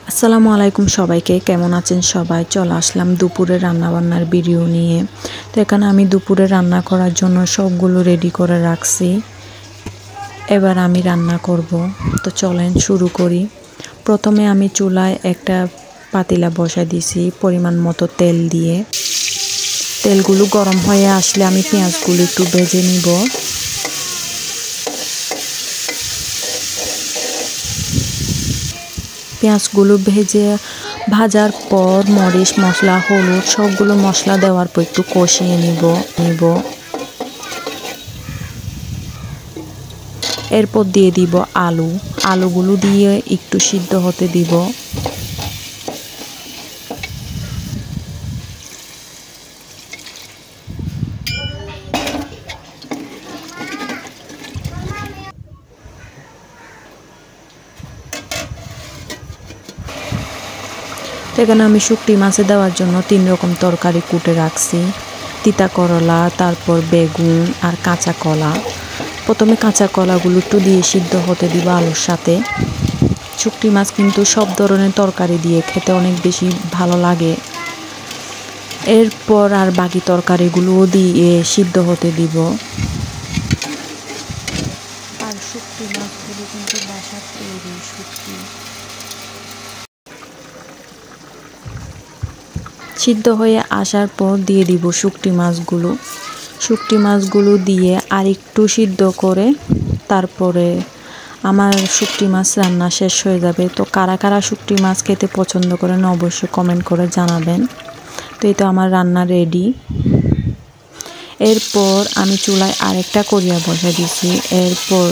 আসসালামু আলাইকুম সবাইকে, কেমন আছেন সবাই? চলে আসলাম দুপুরে রান্নাবান্নার ভিডিও নিয়ে। তো এখানে আমি দুপুরে রান্না করার জন্য সবগুলো রেডি করে রাখছি। এবার আমি রান্না করব। তো চলেন শুরু করি। প্রথমে আমি চুলায় একটা পাতিলা বসাই দিছি পরিমাণ মতো তেল দিয়ে। তেলগুলো গরম হয়ে আসলে আমি পেঁয়াজগুলো একটু ভেজে নিব। পেঁয়াজগুলো ভাজার পর মরিচ মশলা হলুদ সবগুলো মশলা দেওয়ার পর একটু কষিয়ে নিব। এরপর দিয়ে দিব আলুগুলো দিয়ে একটু সিদ্ধ হতে দিব। এখানে আমি শুকটি মাছে দেওয়ার জন্য 3 রকম তরকারি কুটে রাখছি। তিতা করলা, তারপর বেগুন আর কাঁচা কলা। প্রথমে কাঁচা কলাগুলো একটু দিয়ে সিদ্ধ হতে দিব আলুর সাথে। শুকটি মাছ কিন্তু সব ধরনের তরকারি দিয়ে খেতে অনেক বেশি ভালো লাগে। এরপর আর বাকি তরকারিগুলোও দিয়ে সিদ্ধ হতে দিব। আর শুকটি মাছগুলো কিন্তু বাসার তৈরি শুকটি। সিদ্ধ হয়ে আসার পর দিয়ে দিব শুকটি মাছগুলো দিয়ে আর একটু সিদ্ধ করে তারপরে আমার শুকটি মাছ রান্না শেষ হয়ে যাবে। তো কারা কারা শুকটি মাছ খেতে পছন্দ করেন অবশ্যই কমেন্ট করে জানাবেন। তো এই তো আমার রান্না রেডি। এরপর আমি চুলায় আরেকটা কড়িয়া বসাই দিছি। এরপর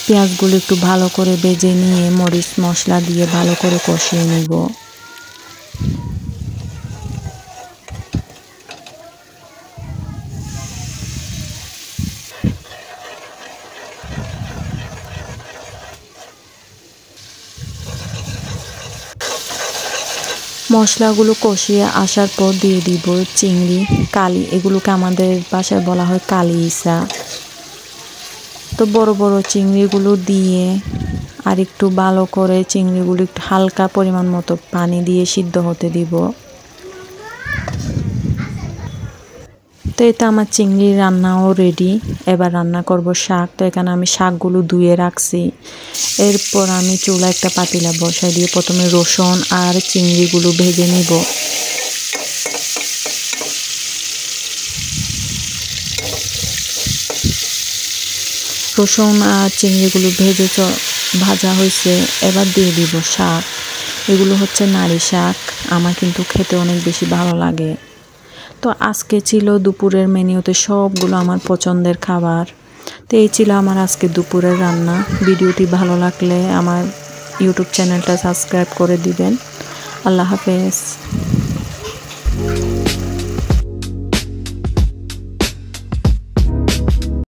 পেঁয়াজগুলো একটু ভালো করে ভেজে নিয়ে মরিচ মশলা দিয়ে ভালো করে কষিয়ে নিব। মশলাগুলো কষিয়ে আসার পর দিয়ে দিব চিংড়ি, কালি, এগুলোকে আমাদের ভাষায় বলা হয় কালি ইসা। তো বড় বড় চিংড়িগুলো দিয়ে আর একটু ভালো করে চিংড়িগুলো একটু হালকা পরিমাণ মতো পানি দিয়ে সিদ্ধ হতে দিব। তো এটা আমার চিংড়ি রান্নাও রেডি। এবার রান্না করব শাক। তো এখানে আমি শাকগুলো ধুয়ে রাখছি। এরপর আমি চুলা একটা পাতিলা বসাই দিয়ে প্রথমে রসুন আর চিংড়িগুলো ভেজে নিব। রসুন আর চিংড়িগুলো ভাজা হয়েছে। এবার দিয়ে দিব শাক। এগুলো হচ্ছে নারী শাক। আমার কিন্তু খেতে অনেক বেশি ভালো লাগে। তো আজকে ছিল দুপুরের মেনুতে সবগুলো আমার পছন্দের খাবার। তো এই ছিল আমার আজকে দুপুরের রান্না। ভিডিওটি ভালো লাগলে আমার ইউটিউব চ্যানেলটা সাবস্ক্রাইব করে দিবেন। আল্লাহ হাফেজ।